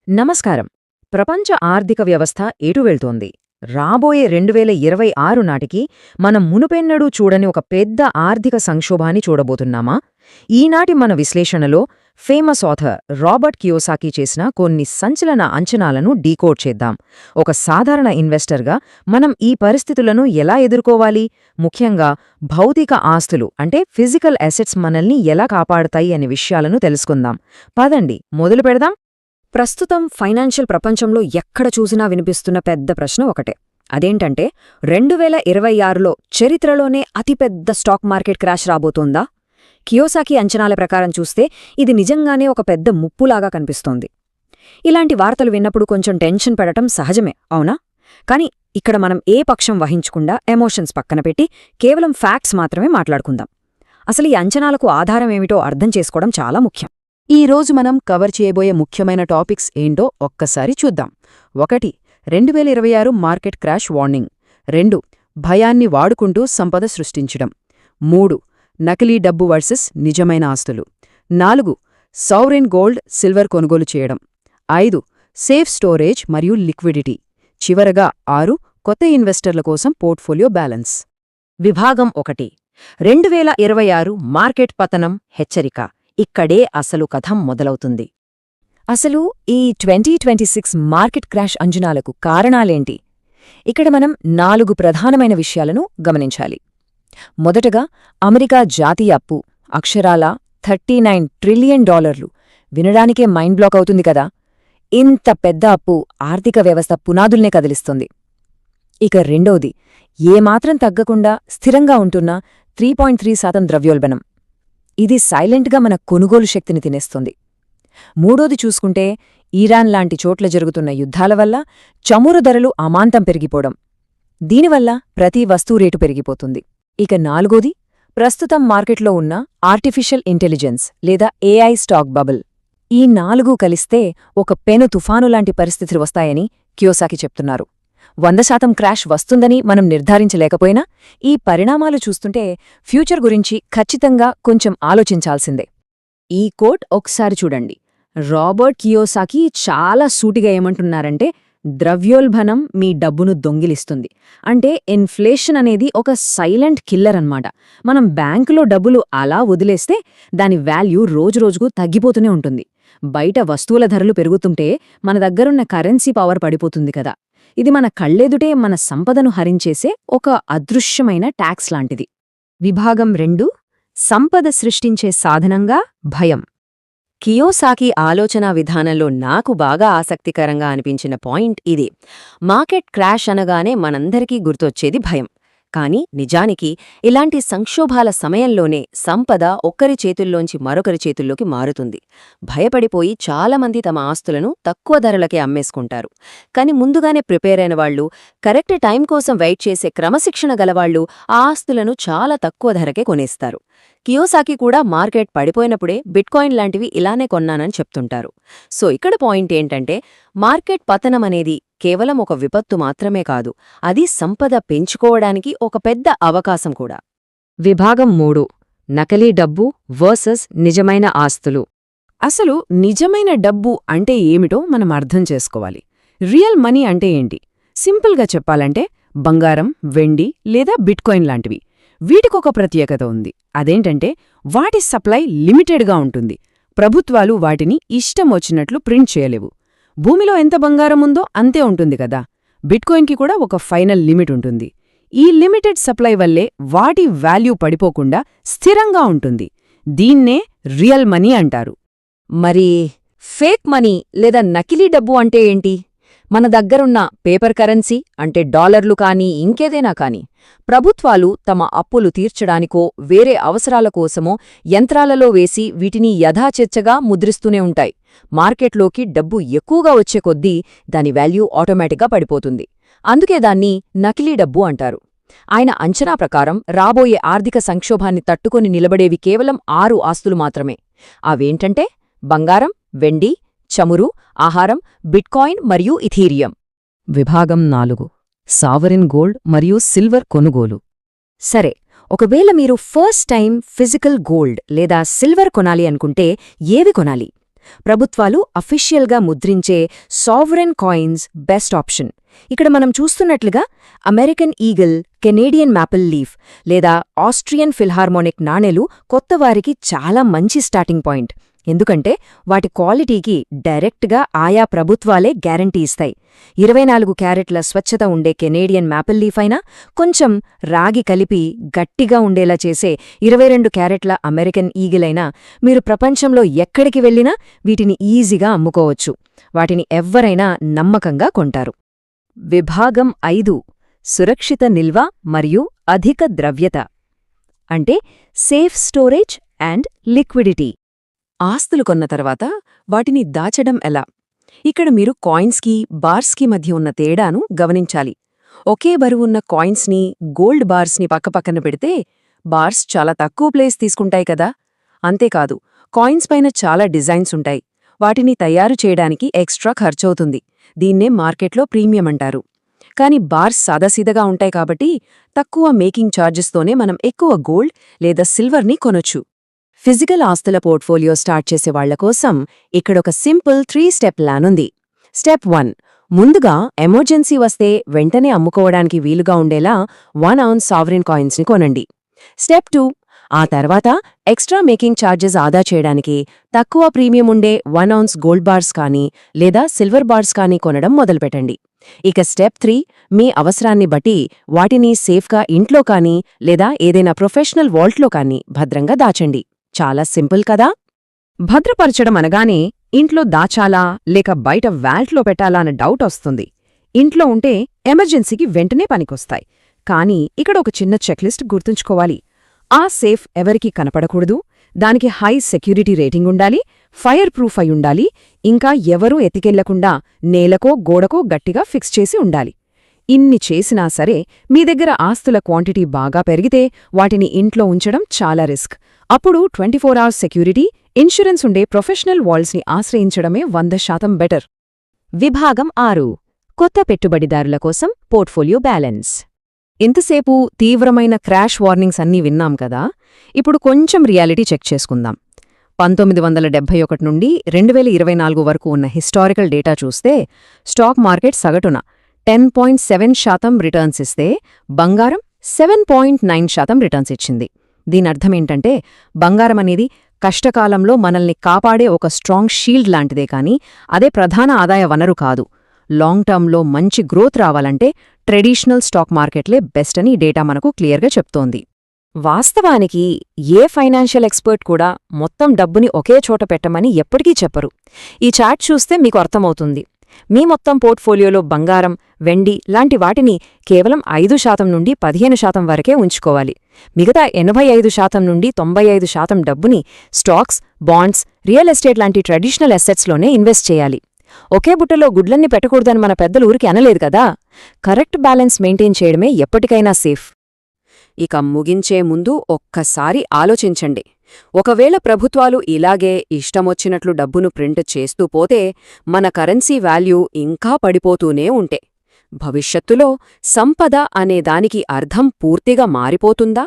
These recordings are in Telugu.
నమస్కారం. ప్రపంచ ఆర్థిక వ్యవస్థ ఎటు వెళ్తోంది? రాబోయే 2026 నాటికి మనం మునుపెన్నడూ చూడని ఒక పెద్ద ఆర్థిక సంక్షోభాన్ని చూడబోతున్నామా? ఈనాటి మన విశ్లేషణలో ఫేమస్ ఆథర్ రాబర్ట్ కియోసాకి చేసిన కొన్ని సంచలన అంచనాలను డీకోడ్ చేద్దాం. ఒక సాధారణ ఇన్వెస్టర్గా మనం ఈ పరిస్థితులను ఎలా ఎదుర్కోవాలి? ముఖ్యంగా భౌతిక ఆస్తులు అంటే ఫిజికల్ అసెట్స్ మనల్ని ఎలా కాపాడతాయి అనే విషయాలను తెలుసుకుందాం. పదండి, మొదలు పెడదాం. ప్రస్తుతం ఫైనాన్షియల్ ప్రపంచంలో ఎక్కడ చూసినా వినిపిస్తున్న పెద్ద ప్రశ్న ఒకటే. అదేంటంటే 2026లో చరిత్రలోనే అతిపెద్ద స్టాక్ మార్కెట్ క్రాష్ రాబోతోందా? కియోసాకి అంచనాల ప్రకారం చూస్తే ఇది నిజంగానే ఒక పెద్ద ముప్పులాగా కనిపిస్తోంది. ఇలాంటి వార్తలు విన్నప్పుడు కొంచెం టెన్షన్ పడటం సహజమే, అవునా? కాని ఇక్కడ మనం ఏ పక్షం వహించకుండా ఎమోషన్స్ పక్కన పెట్టి కేవలం ఫ్యాక్ట్స్ మాత్రమే మాట్లాడుకుందాం. అసలు ఈ అంచనాలకు ఆధారమేమిటో అర్థం చేసుకోవడం చాలా ముఖ్యం. ఈ రోజు మనం కవర్ చేయబోయే ముఖ్యమైన టాపిక్స్ ఏంటో ఒక్కసారి చూద్దాం. 1. 2026 మార్కెట్ క్రాష్ వార్నింగ్. 2. భయాన్ని వాడుకుంటూ సంపద సృష్టించడం. 3. నకిలీ డబ్బు వర్సెస్ నిజమైన ఆస్తులు. 4. సావరెన్ గోల్డ్, సిల్వర్ కొనుగోలు చేయడం. 5. సేఫ్ స్టోరేజ్ మరియు లిక్విడిటీ. చివరగా 6. కొత్త ఇన్వెస్టర్ల కోసం పోర్ట్ఫోలియో బ్యాలెన్స్. విభాగం 1. 2026 మార్కెట్ పతనం హెచ్చరిక. ఇక్కడే అసలు కథం మొదలవుతుంది. అసలు ఈ 2026 మార్కెట్ క్రాష్ అంచనాలకు కారణాలేంటి? ఇక్కడ మనం 4 ప్రధానమైన విషయాలను గమనించాలి. మొదటగా, అమెరికా జాతీయ అప్పు అక్షరాలా $39 ట్రిలియన్. వినడానికే మైండ్ బ్లాక్ అవుతుంది కదా. ఇంత పెద్ద అప్పు ఆర్థిక వ్యవస్థ పునాదుల్నే కదిలిస్తుంది. ఇక రెండోది, ఏమాత్రం తగ్గకుండా స్థిరంగా ఉంటున్న 3.3% ద్రవ్యోల్బణం. ఇది సైలెంట్గా మన కొనుగోలు శక్తిని తినేస్తుంది. మూడోది చూసుకుంటే, ఇరాన్ లాంటి చోట్ల జరుగుతున్న యుద్ధాల వల్ల చమురు ధరలు అమాంతం పెరిగిపోవడం. దీనివల్ల ప్రతి వస్తువు రేటు పెరిగిపోతుంది. ఇక నాలుగోది, ప్రస్తుతం మార్కెట్లో ఉన్న ఆర్టిఫిషియల్ ఇంటెలిజెన్స్ లేదా ఏఐ స్టాక్ బబుల్. ఈ 4 కలిస్తే ఒక పెను తుఫానులాంటి పరిస్థితులు వస్తాయని కియోసాకి చెప్తున్నారు. 100% క్రాష్ వస్తుందని మనం నిర్ధారించలేకపోయినా ఈ పరిణామాలు చూస్తుంటే ఫ్యూచర్ గురించి ఖచ్చితంగా కొంచెం ఆలోచించాల్సిందే. ఈ కోట్ ఒకసారి చూడండి. రాబర్ట్ కియోసాకి చాలా సూటిగా ఏమంటున్నారంటే, ద్రవ్యోల్బణం మీ డబ్బును దొంగిలిస్తుంది. అంటే ఇన్ఫ్లేషన్ అనేది ఒక సైలెంట్ కిల్లర్ అన్నమాట. మనం బ్యాంకులో డబ్బులు అలా వదిలేస్తే దాని వాల్యూ రోజురోజుకు తగ్గిపోతూనే ఉంటుంది. బయట వస్తువుల ధరలు పెరుగుతుంటే మన దగ్గరున్న కరెన్సీ పవర్ పడిపోతుంది కదా. ఇది మన కళ్ళెదుటే మన సంపదను హరించేసే ఒక అదృశ్యమైన ట్యాక్స్ లాంటిది. విభాగం 2. సంపద సృష్టించే సాధనంగా భయం. కియోసాకి ఆలోచనా విధానంలో నాకు బాగా ఆసక్తికరంగా అనిపించిన పాయింట్ ఇదే. మార్కెట్ క్రాష్ అనగానే మనందరికీ గుర్తొచ్చేది భయం. కానీ నిజానికి ఇలాంటి సంక్షోభాల సమయంలోనే సంపద ఒక్కరి చేతుల్లోంచి మరొకరి చేతుల్లోకి మారుతుంది. భయపడిపోయి చాలామంది తమ ఆస్తులను తక్కువ ధరలకే అమ్మేసుకుంటారు. కాని ముందుగానే ప్రిపేర్ అయిన వాళ్లు, కరెక్ట్ టైం కోసం వెయిట్ చేసే క్రమశిక్షణ గలవాళ్లు ఆ ఆస్తులను చాలా తక్కువ ధరకే కొనేస్తారు. కియోసాకి కూడా మార్కెట్ పడిపోయినప్పుడే బిట్కాయిన్ లాంటివి ఇలానే కొన్నానని చెప్తుంటారు. సో ఇక్కడ పాయింట్ ఏంటంటే, మార్కెట్ పతనమనేది కేవలం ఒక విపత్తు మాత్రమే కాదు, అది సంపద పెంచుకోవడానికి ఒక పెద్ద అవకాశం కూడా. విభాగం 3. నకిలీ డబ్బు వర్సెస్ నిజమైన ఆస్తులు. అసలు నిజమైన డబ్బు అంటే ఏమిటో మనం అర్థం చేసుకోవాలి. రియల్ మనీ అంటే ఏంటి? సింపుల్గా చెప్పాలంటే బంగారం, వెండి లేదా బిట్కాయిన్ లాంటివి. వీటికొక ప్రత్యేకత ఉంది. అదేంటంటే వాటి సప్లై లిమిటెడ్గా ఉంటుంది. ప్రభుత్వాలు వాటిని ఇష్టం వచ్చినట్లు ప్రింట్ చేయలేవు. భూమిలో ఎంత బంగారం ఉందో అంతే ఉంటుంది కదా. బిట్కాయిన్కి కూడా ఒక ఫైనల్ లిమిట్ ఉంటుంది. ఈ లిమిటెడ్ సప్లై వల్లే వాటి వాల్యూ పడిపోకుండా స్థిరంగా ఉంటుంది. దీన్నే రియల్ మనీ అంటారు. మరి ఫేక్ మనీ లేదా నకిలీ డబ్బు అంటే ఏంటి? మన దగ్గరున్న పేపర్ కరెన్సీ అంటే డాలర్లు కానీ ఇంకేదైనా కానీ ప్రభుత్వాలు తమ అప్పులు తీర్చడానికో వేరే అవసరాల కోసమో యంత్రాలలో వేసి వీటిని యథాచెచ్చగా ముద్రిస్తూనే ఉంటాయి. మార్కెట్లోకి డబ్బు ఎక్కువగా వచ్చే కొద్దీ దాని వాల్యూ ఆటోమేటిక్గా పడిపోతుంది. అందుకే దాన్ని నకిలీ డబ్బు అంటారు. ఆయన అంచనా ప్రకారం రాబోయే ఆర్థిక సంక్షోభాన్ని తట్టుకొని నిలబడేవి కేవలం 6 ఆస్తులు మాత్రమే. అవేంటంటే బంగారం, వెండి, చమురు, ఆహారం, బిట్కాయిన్ మరియు ఇథీరియం. విభాగం 4. సావరెన్ గోల్డ్ మరియు సిల్వర్ కొనుగోలు. సరే, ఒకవేళ మీరు ఫస్ట్ టైం ఫిజికల్ గోల్డ్ లేదా సిల్వర్ కొనాలి అనుకుంటే ఏవి కొనాలి? ప్రభుత్వాలు అఫీషియల్గా ముద్రించే సావరెన్ కాయిన్స్ బెస్ట్ ఆప్షన్. ఇక్కడ మనం చూస్తున్నట్లుగా American eagle, Canadian maple leaf లేదా ఆస్ట్రియన్ ఫిల్హార్మోనిక్ నాణేలు కొత్తవారికి చాలా మంచి స్టార్టింగ్ పాయింట్. ఎందుకంటే వాటి క్వాలిటీకి డైరెక్ట్గా ఆయా ప్రభుత్వాలే గ్యారంటీ ఇస్తాయి. 24 క్యారెట్ల స్వచ్ఛత ఉండే కెనేడియన్ మాపిల్ లీఫ్ అయినా, కొంచెం రాగి కలిపి గట్టిగా ఉండేలా చేసే 22 క్యారెట్ల అమెరికన్ ఈగిల్ అయినా మీరు ప్రపంచంలో ఎక్కడికి వెళ్ళినా వీటిని ఈజీగా అమ్ముకోవచ్చు. వాటిని ఎవ్వరైనా నమ్మకంగా కొంటారు. విభాగం 5 సురక్షిత నిల్వ మరియు అధిక ద్రవ్యత, అంటే సేఫ్ స్టోరేజ్ అండ్ లిక్విడిటీ. ఆస్తులు కొన్న తర్వాత వాటిని దాచడం ఎలా? ఇక్కడ మీరు కాయిన్స్కి, బార్స్కి మధ్య ఉన్న తేడాను గమనించాలి. ఒకే బరువున్న కాయిన్స్ని, గోల్డ్ బార్స్ని పక్కపక్కన పెడితే బార్స్ చాలా తక్కువ ప్లేస్ తీసుకుంటాయి కదా. అంతేకాదు, కాయిన్స్ పైన చాలా డిజైన్స్ ఉంటాయి. వాటిని తయారు చేయడానికి ఎక్స్ట్రా ఖర్చవుతుంది. దీన్నే మార్కెట్లో ప్రీమియం అంటారు. కాని బార్స్ సాదాసీదగా ఉంటాయి కాబట్టి తక్కువ మేకింగ్ ఛార్జెస్తోనే మనం ఎక్కువ గోల్డ్ లేదా సిల్వర్ని కొనొచ్చు. ఫిజికల్ ఆస్తుల పోర్ట్ఫోలియో స్టార్ట్ చేసేవాళ్ల కోసం ఇక్కడొక సింపుల్ 3-స్టెప్ ప్లాన్ ఉంది. స్టెప్ 1, ముందుగా ఎమర్జెన్సీ వస్తే వెంటనే అమ్ముకోవడానికి వీలుగా ఉండేలా 1 ఔన్స్ సావరెన్ కాయిన్స్ని కొనండి. స్టెప్ 2, ఆ తర్వాత ఎక్స్ట్రా మేకింగ్ ఛార్జెస్ ఆదా చేయడానికి తక్కువ ప్రీమియం ఉండే 1 ఔన్స్ గోల్డ్ బార్స్ కానీ లేదా సిల్వర్ బార్స్ కానీ కొనడం మొదలుపెట్టండి. ఇక స్టెప్ 3, మీ అవసరాన్ని బట్టి వాటిని సేఫ్గా ఇంట్లో కానీ లేదా ఏదైనా ప్రొఫెషనల్ వాల్ట్లో కానీ భద్రంగా దాచండి. చాలా సింపుల్ కదా. భద్రపరచడం అనగానే ఇంట్లో దాచాలా లేక బయట వాల్ట్లో పెట్టాలా అన్న డౌట్ వస్తుంది. ఇంట్లో ఉంటే ఎమర్జెన్సీకి వెంటనే పనికొస్తాయి. కానీ ఇక్కడ ఒక చిన్న చెక్లిస్ట్ గుర్తుంచుకోవాలి. ఆ సేఫ్ ఎవరికీ కనపడకూడదు, దానికి హై సెక్యూరిటీ రేటింగ్ ఉండాలి, ఫైర్ ప్రూఫ్ అయి ఉండాలి, ఇంకా ఎవరూ ఎత్తికెళ్లకుండా నేలకో గోడకో గట్టిగా ఫిక్స్ చేసి ఉండాలి. ఇన్ని చేసినా సరే మీ దగ్గర ఆస్తుల క్వాంటిటీ బాగా పెరిగితే వాటిని ఇంట్లో ఉంచడం చాలా రిస్క్. అప్పుడు 24 అవర్స్ సెక్యూరిటీ, ఇన్సూరెన్స్ ఉండే ప్రొఫెషనల్ వాల్స్ని ఆశ్రయించడమే 100% బెటర్. విభాగం 6 కొత్త పెట్టుబడిదారుల కోసం పోర్ట్ఫోలియో బ్యాలెన్స్. ఇంతసేపు తీవ్రమైన క్రాష్ వార్నింగ్స్ అన్నీ విన్నాం కదా. ఇప్పుడు కొంచెం రియాలిటీ చెక్ చేసుకుందాం. 1971 నుండి 2024 వరకు ఉన్న హిస్టారికల్ డేటా చూస్తే స్టాక్ మార్కెట్ సగటున 10.7% రిటర్న్స్ ఇస్తే బంగారం 7.9% రిటర్న్స్ ఇచ్చింది. దీనర్థమేంటంటే బంగారం అనేది కష్టకాలంలో మనల్ని కాపాడే ఒక స్ట్రాంగ్ షీల్డ్ లాంటిదే కానీ అదే ప్రధాన ఆదాయ వనరు కాదు. లాంగ్ టర్మ్లో మంచి గ్రోత్ రావాలంటే ట్రెడిషనల్ స్టాక్ మార్కెట్లే బెస్ట్ అని డేటా మనకు క్లియర్గా చెప్తోంది. వాస్తవానికి ఏ ఫైనాన్షియల్ ఎక్స్పర్ట్ కూడా మొత్తం డబ్బుని ఒకే చోట పెట్టమని ఎప్పటికీ చెప్పరు. ఈ చార్ట్ చూస్తే మీకు అర్థమవుతుంది. మీ మొత్తం పోర్ట్ఫోలియోలో బంగారం, వెండి లాంటి వాటిని కేవలం 5% నుండి 15% వరకే ఉంచుకోవాలి. మిగతా 85% నుండి 95% డబ్బుని స్టాక్స్, బాండ్స్, రియల్ ఎస్టేట్ లాంటి ట్రెడిషనల్ అసెట్స్లోనే ఇన్వెస్ట్ చేయాలి. ఒకే బుట్టలో గుడ్లన్నీ పెట్టకూడదని మన పెద్దలు ఊరికి అనలేదు కదా. కరెక్ట్ బ్యాలెన్స్ మెయింటైన్ చేయడమే ఎప్పటికైనా సేఫ్. ఇక ముగించే ముందు ఒక్కసారి ఆలోచించండి. ఒకవేళ ప్రభుత్వాలు ఇలాగే ఇష్టమొచ్చినట్లు డబ్బును ప్రింట్ చేస్తూ పోతే మన కరెన్సీ వాల్యూ ఇంకా పడిపోతూనే ఉంటే భవిష్యత్తులో సంపద అనే దానికి అర్థం పూర్తిగా మారిపోతుందా?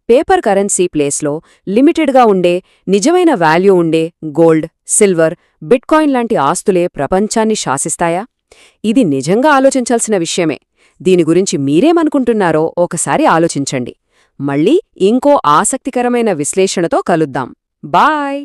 పేపర్ కరెన్సీ ప్లేస్లో లిమిటెడ్గా ఉండే, నిజమైన వాల్యూ ఉండే గోల్డ్, సిల్వర్, బిట్కాయిన్ లాంటి ఆస్తులే ప్రపంచాన్ని శాసిస్తాయా? ఇది నిజంగా ఆలోచించాల్సిన విషయమే. దీని గురించి మీరేమనుకుంటున్నారో ఒకసారి ఆలోచించండి. మళ్ళీ ఇంకో ఆసక్తికరమైన విశ్లేషణతో కలుద్దాం. బాయ్.